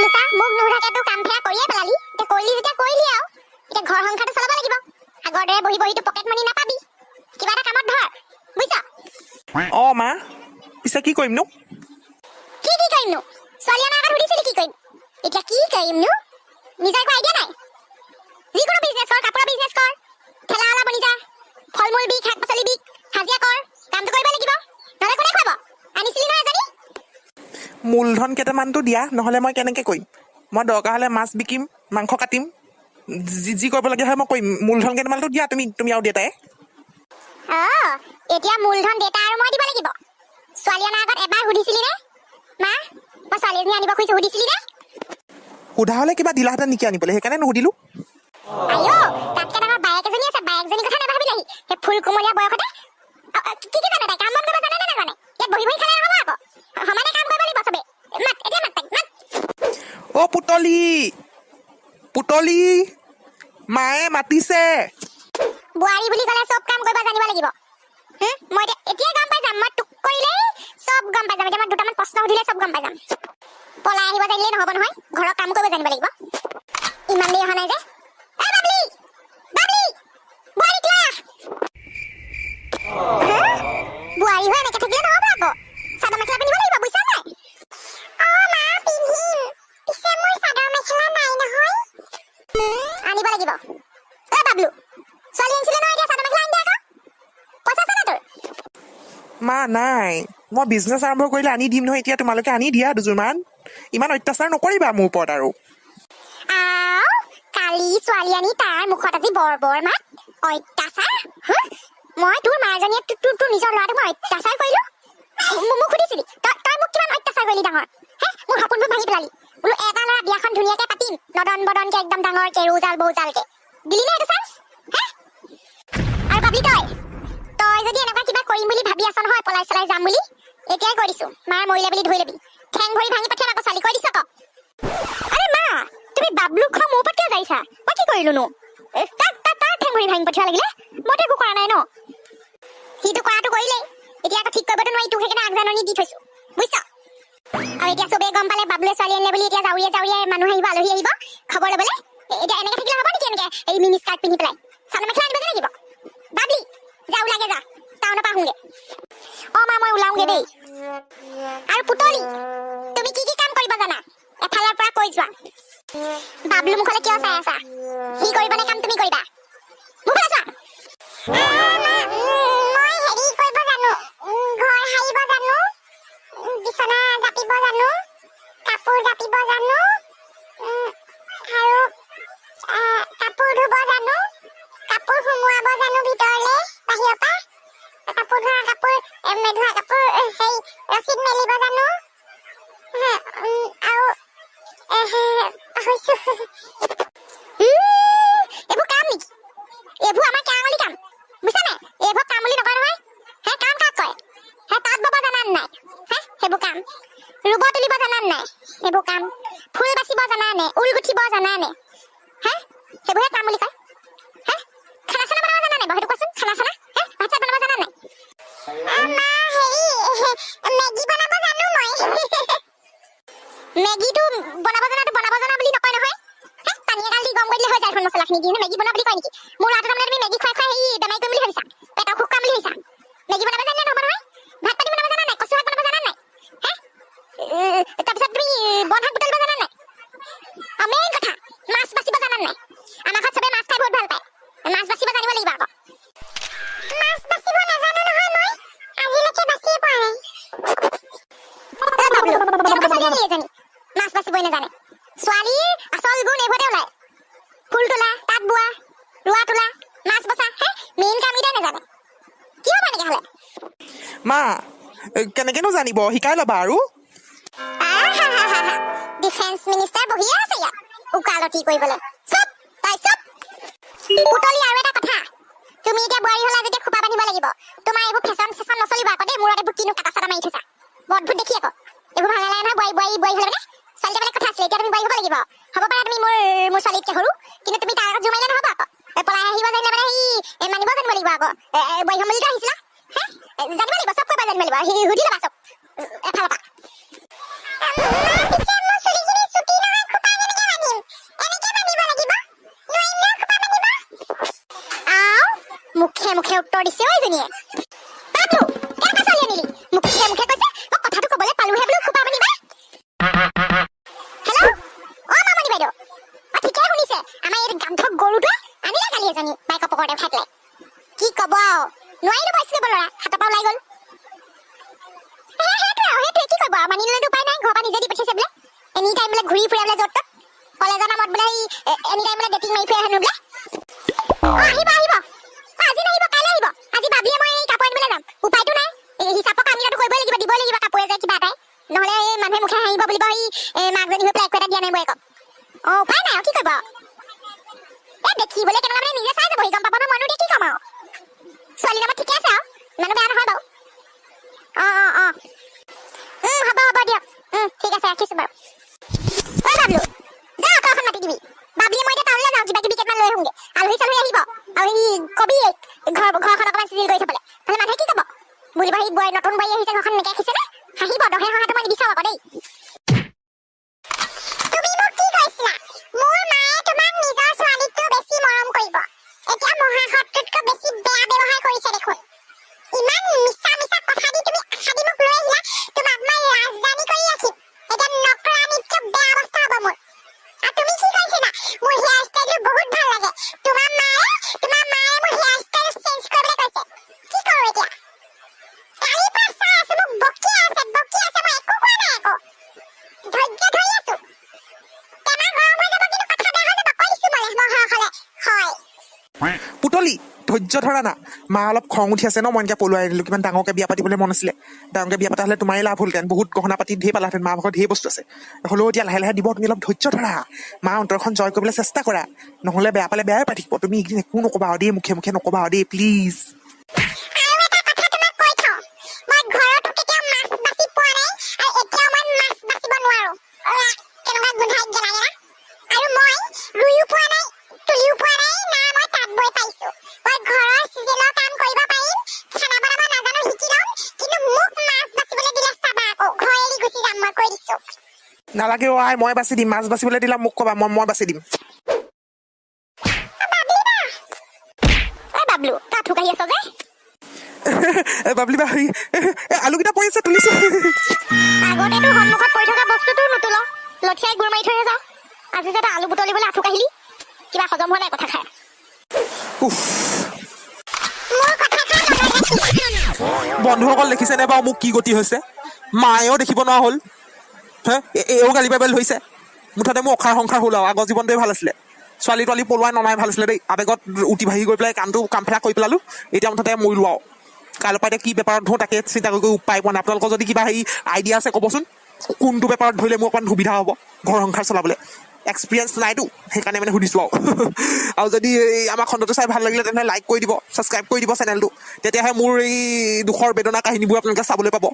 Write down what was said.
নুচা মোক নুধাকে তো কাম ফেৰা কৰিয়ে পেলালি তে কৰিলি যেতিয়া কৰিলি আৰু এতিয়া ঘৰ সংসাৰটো চলাব লাগিব আগৰ দৰে বহি বহি তো পকেট মানি নাপাবি কিবা এটা কামত ধৰ বুজিছ অ মা পিছে কি কৰিম নো কি কৰিম নো ছোৱালী আমাৰ আগত সুধিছিলি কি কৰিম এতিয়া কি কৰিম নো নিজৰ একো আইডিয়া নাই যিকোনো বিজনেছ কৰ কাপোৰৰ বিজনেছ কৰ ঠেলাৱালা বনি যা ফল মূল বিক শাক পাচলি বিক হাজিৰা কৰ কামটো কৰিব লাগিব নহ'লে কোনে খুৱাব আনিছিলি নহয় এজনী মূলধন কেইটামানটো দিয়া নহ'লে মই কেনেকৈ কৰিম মই দৰকাৰ হ'লে মাছ বিকিম মাংস কাটিম যি কৰিবলগীয়া হয় মই কৰিম মূলধন কেইটামানটো দিয়া তুমি আৰু দেউতাই এতিয়া মূলধন দেউতা আৰু মই দিব লাগিব ছোৱালী অনাৰ আগত এবাৰ সুধিছিলি নে মা মই ছোৱালী এজনী আনিব খুজিছো সুধিছিলি নে সোধা হ'লে কিবা দিলাহেঁতেন নেকি আনিবলৈ সেইকাৰণে নুসুধিলোঁ আইও তাতকে ডাঙৰ বায়েক এজনী আছে বায়েকজনীৰ কথা নাভাবিলেহি সেই ফুল কোমলীয়া বয়সতে কি জানে তাই কাম বন কৰিব জানে নে নাজানে ইয়াত বহি বহি খালে নহ'ব আকৌ সমানে কাম কৰিব লাগিব চবে মাত এতিয়া মাত তাইক মাত অ পুতলি মায়ে মাতিছে বোৱাৰী বুলি ক'লে চব কাম কৰিব জানিব লাগিব মই এতিয়া গম পাই যাম মই তোক কৰিলেই চব গম পাই যাম এতিয়া মই দুটামান প্ৰশ্ন সুধিলে চব গম পাই যাম পলাই আহিব জানিলে নহ'ব নহয় ঘৰৰ কাম কৰিব জানিব লাগিব ইমান দেৰি অহা নাই যে বোৱাৰী হৈ এনেকে থাকিলে নহ'ব আকৌ চাদৰ মেখেলা পিন্ধিব লাগিব বুজিছা নাই মা পিন্ধিম পিছে মোৰ চাদৰ মেখেলা নাই নহয় আনিব লাগিব বাবলু ছোৱালী আনিছিলে নহয় এতিয়া চাদৰ মেখেলা আনি দে আকৌ পইচা আছে না তোৰ মা নাই মই বিজনেছ আৰম্ভ কৰিলে আনি দিম নহয় এতিয়া তোমালোকে আনি দিয়া দুযোৰমান ইমান অত্যাচাৰ নকৰিবা মোৰ ওপৰত আৰু কালি ছোৱালী আনি তাৰ মুখত আজি বৰ মাত অত্যাচাৰ মই তোৰ মাৰজনীয়ে তোৰ নিজৰ ল'ৰাটোক মই অত্যাচাৰ কৰিলো মোক সুধিছিলি তই মোক কিমান অত্যাচাৰ কৰিলি ডাঙৰ মোৰ সপোনবোৰ ভাঙি পেলালি বোলো এটা ল'ৰা বিয়াখন ধুনীয়াকে পাতিম নদন বদনকে একদম ডাঙৰকে ৰৌজাল বৌজালকে দিলি নে এইটো চান্স আৰু পাবলি তই যদি এনেকুৱা কিবা কৰিম বুলি ভাবি আছ নহয় পলাই চলাই যাম বুলি এতিয়াই কৈ দিছো মাৰ মৰিলে বুলি ধৰি ল'বি ঠেং ভৰি ভাঙি পঠিয়াম আকৌ ছোৱালী কৈ দিছ আকৌ আৰে মা তুমি বাবলুক খোৱা মোৰ ওপৰত কিয় যাইছা মই কি কৰিলো নো তাৰ ঠেং ভৰি ভাঙি পঠিয়া লাগিলে মইতো একো কৰা নাই ন সিটো কৰাটো কৰিলেই এতিয়া আকৌ ঠিক কৰিবতো নোৱাৰি তোক সেইকাৰণে আগজাননী দি থৈছো বুজিছ আৰু এতিয়া চবেই গম পালে বাবলুৱে ছোৱালী আনিলে বুলি এতিয়া যাউৰিয়ে মানুহ আহিব আলহী আহিব খবৰ ল'বলৈ এতিয়া এনেকে থাকিলে হ'ব নেকি এনেকে এই মিনি স্কাৰ্ট পিন্ধি পেলাই চাদৰ মেখেলা আনিব লাগিব বাবলি যা ওলাগে যা টাউনৰ পৰা আহোঁগে মা মই ওলাওঁগে দেই আৰু পুতলি তুমি কি কাম কৰিব জানা এফালৰ পৰা কৈ যোৱা বাবলু মুখলৈ কিয় চাই আছা সি কৰিবনে কাম তুমি কৰিবা মুখলৈ চোৱা মই হেৰি কৰিব জানো ঘৰ সাৰিব জানো বিছনা জাপিব জানো কাপোৰ জাপিব জানো আৰু কাপোৰ ধুব জানো কাপোৰ সুমুৱাব জানো ভিতৰলৈ বাহিৰৰ পৰা কাপোৰ ধোৱা কাপোৰ সেই ৰছীত মেলিব জানো আৰু এইবোৰ কাম নেকি এইবোৰ আমাৰ কাঙলি কাম বুজিছা নাই এইবোৰ কাম বুলি নকয় নহয় কাম কাক কয় তাঁত বব জানা নাই সেইবোৰ কাম ৰুব তুলিব জানা নাই সেইবোৰ কাম ফুল বাচিব জানা নে ঊল গুঠিব জানা নে সেইবোৰহে কাম বুলি কয় খানা চানা বনাব জানা নাই বাৰু সেইটো কোৱাচোন খানা চানা ভাত চাত বনাব জানা নাই মা হেৰি মেগী বনাব জানো মই মেগীটো বনাব জানা বুলি নকয় নহয় পানী এগাল দি গৰম কৰি দিলে হৈ যায় মছলাখিনি দি মেগী বনাব বুলি কয় নেকি মোৰ ল'ৰাটো তাৰমানে তুমি মেগী খুৱাই হেৰি বেমাৰী কৰিম বুলি ভাবিছা পেটৰ অসুখ কাম বুলি ভাবিছা মেগী বনাব জানিলে নহ'ব নহয় ভাত পানী বনাব জানা নাই কচু শাক বনাব জানা নাই তাৰপিছত তুমি বন শাক বুটলিব জানা নাই মেইন কথা মাছ বাচিব জানা নাই আমাৰ ঘৰত চবে মাছ খাই বহুত ভাল পায় মাছ বাচিব জানিব লাগিব আকৌ মাছ বাচিব নাজানো নহয় মই আজিলৈকে বাচিয়ে পোৱা নাই মাছ বাচিবই নাজানে ছোৱালীৰ আচল গুণ এইবোৰতে ওলায় ফুল তোলা তাঁত বোৱা ৰোৱা তোলা মাছ বচা মেইন কাম কেইটাই নাজানে কি হ'ব এনেকৈ হ'লে মা কেনেকেনো জানিব শিকাই ল'বা আৰু ডিফেন্স মিনিষ্টাৰ বহিয়ে আছে ইয়াত উকালতি কৰিবলৈ চুপ পুতলি আৰু এটা কথা তুমি এতিয়া বোৱাৰী হ'লা যেতিয়া খোপা বান্ধিব লাগিব তোমাৰ এইবোৰ ফেশ্বন নচলিব আকৌ দেই মূৰত এইবোৰ কিনো কাটা চাটা মাৰি থৈছা বৰ অদ্ভুত দেখি আকৌ এইবোৰ ভাল নালাগে নহয় বোৱাৰী হ'লে মানে ছোৱালী বেলেগ কথা আছিলে এতিয়া তুমি বোৱাৰী হ'ব লাগিব হ'ব পাৰা তুমি মোৰ ছোৱালীতকৈ সৰু কিন্তু তুমি তাৰ আগত জোৰ মাৰিলে নহ'ব আকৌ পলাই আহিব জানিলে মানে সি মানিব জানিব লাগিব আকৌ বোৱাৰী হ'ম বুলিতো আহিছিলা জানিব লাগিব চব কৰিব জানিব লাগিব সুধি ল'বা চব এফালৰ পৰা উঠাই পেলাই কি কব নোৱাৰিলো বয়স্ক ল'ৰা হাতৰ পৰা ওলাই গ'ল সেইটোৱে কি কৰিব মানি ল'লেতো উপায় নাই ঘৰৰ পৰা নিজে দি পঠিয়াইছে বোলে এনি টাইম বোলে ঘূৰি ফুৰে বোলে য'ত ত'ত কলেজৰ নামত বোলে এনি টাইম বোলে ডেটিং মাৰি ফুৰে হেনো বোলে আহিব আজি নাহিব কাইলৈ আহিব আজি বাবলিয়ে মই কাপোৰ আনিবলৈ যাম উপায়তো নাই হিচাপৰ কামটো কৰিবই লাগিব দিবই লাগিব কাপোৰ এযোৰ কিবা এটাই নহ'লে মানুহে মুখে হাঁহিব বুলিব মাকজনী হৈ পেলাই একো এটা দিয়া নাই বয়েকক উপায় নাই কি কৰিব দেখিবলৈ কেনেকুৱা মানে নিজে চাই যাব গম পাব নহয় মইনো কি কম আৰু ছোৱালী নামত ঠিকে আছে আৰু ইমানো বেয়া নহয় বাৰু হ'ব দিয়ক ঠিক আছে ৰাখিছো বাৰু ঐ বাবলু যা অকলখন মাতি দিবি বাবলিয়ে মই এতিয়া টাউনলৈ যাওঁ কিবা কিবি কেইটামান লৈ আহোঁগে আলহী চালহী আহিব আৰু কবি ঘৰখন অকণমান চিজিল কৰি থ'বলৈ নহ'লে মানুহে কি ক'ব বুলিব নতুন বোৱাৰী আহিছে ঘৰখন এনেকৈ ৰাখিছে নে হাঁহিব দহে হহাটো মই নিবিচাৰোঁ আকৌ দেই তুমি মোক কি কৈছিলা মোৰ মায়ে তোমাক নিজৰ ছোৱালীতকৈ বেছি মৰম কৰিব এতিয়া মহাশত্ৰুতকৈ বেছি বেয়া ব্যৱহাৰ কৰিছে দেখোন ইমান মিছা কথা দি তুমি আশা দি মোক লৈ আহিলা তোমাক মই ৰাজধানী কৰি ৰাখিম এতিয়া নকৰানিতকৈ বেয়া অৱস্থা হ'ব মোৰ আৰু তুমি কি কৈছিলা মোৰ হেয়াৰ ষ্টাইলটো বহুত ভাল লাগে তোমাৰ মায়ে মোৰ হেয়াৰ ষ্টাইল চেঞ্জ কৰিবলৈ কৈছে কি কৰোঁ এতিয়া কালিৰ পৰা চাই আছো মোক বকি আছে মই একো কোৱা নাই আকৌ ধৈৰ্য ধৰি আছো টেমা গৰম হৈ যাব কিন্তু কথা বেয়া হৈ যাব কৈছো মানে মহাসকলে হয় পুতলি ধৈৰ্য ধৰা না মা অলপ খং উঠি আছে ন মই এনেকৈ পলুৱাই দিলোঁ কিমান ডাঙৰকৈ বিয়া পাতিবলৈ মন আছিলে ডাঙৰকৈ বিয়া পতা হ'লে তোমাৰে লাভ হ'লহেঁতেন বহুত গহনা পাতি ধেৰ পালাহেঁতেন মা ভাগৰ ধেৰ বস্তু আছে হ'লেও এতিয়া লাহে লাহে দিব তুমি অলপ ধৈৰ্য ধৰা মা অন্তৰখন জয় কৰিবলৈ চেষ্টা কৰা নহ'লে বেয়া পালে বেয়াই পাই থাকিব তুমি এইকেইদিন একো নক'বা আৰু দেই মুখে নক'বা আৰু দেই প্লিজ আৰু এটা কথা তোমাক কৈ থওঁ মই ঘৰতো কেতিয়াও মাছ বাছি পোৱা নাই আৰু এতিয়াও মই মাছ বাচিব নোৱাৰো কেনেকুৱা গোন্ধাই গেলাই না আৰু মই ৰুইও পোৱা নাই তুলিও পোৱা নাই না মই তাঁত বৈ পাইছো মই ঘৰৰ চিজেলৰ কাম কৰিব পাৰিম খানা বনাব নাজানো শিকি ল'ম কিন্তু মোক মাছ বাচিবলৈ দিলে চাবা আকৌ ঘৰ এৰি গুচি যাম মই কৈ দিছো নালাগে আই মই বাচি দিম মাছ বাচিবলৈ দিলা মোক ক'বা মই বাচি দিম বাবলু তাত থুকাহি আছ যে বাবলি বা আলুকেইটা পৰি আছে তুলিছো আগতেতো সন্মুখত পৰি থকা বস্তুটো নুতুল লঠিয়াই গুৰ মাৰি থৈ যাওঁ আজি যে আলু বুটলিবলৈ আঁঠু কাঢ়িলি কিবা হজম হোৱা নাই কথা খাই বন্ধুসকল দেখিছেনে বাৰু মোক কি গতি হৈছে মায়েও দেখিব নোৱাৰা হ'ল হে এও গালি পাৰিবলৈ ধৰিছে মুঠতে মোৰ অখাৰ সংসাৰ হ'ল আৰু আগৰ জীৱনটোৱে ভাল আছিলে ছোৱালী তোৱালী পলোৱাই নমাই ভাল আছিলে দেই আবেগত উটি ভাহি গৈ পেলাই কামফেলা কৰি পেলালোঁ এতিয়া মুঠতে মৰিলোঁ আৰু কাইলৈৰ পৰা এতিয়া কি পেপাৰত ধৰোঁ তাকে চিন্তা কৰি উপায় পোৱা নাই আপোনালোকৰ যদি কিবা হেৰি আইডিয়া আছে ক'বচোন কোনটো পেপাৰত ধৰিলে মোৰ অকণমান সুবিধা হ'ব ঘৰ সংসাৰ চলাবলৈ এক্সপিৰিয়েঞ্চ নাইতো সেইকাৰণে মানে সুধিছোঁ আৰু যদি আমাৰ খণ্ডটো চাই ভাল লাগিলে তেনেহ'লে লাইক কৰি দিব ছাবস্ক্ৰাইব কৰি দিব চেনেলটো তেতিয়াহে মোৰ এই দুখৰ বেদনা কাহিনীবোৰ আপোনালোকে চাবলৈ পাব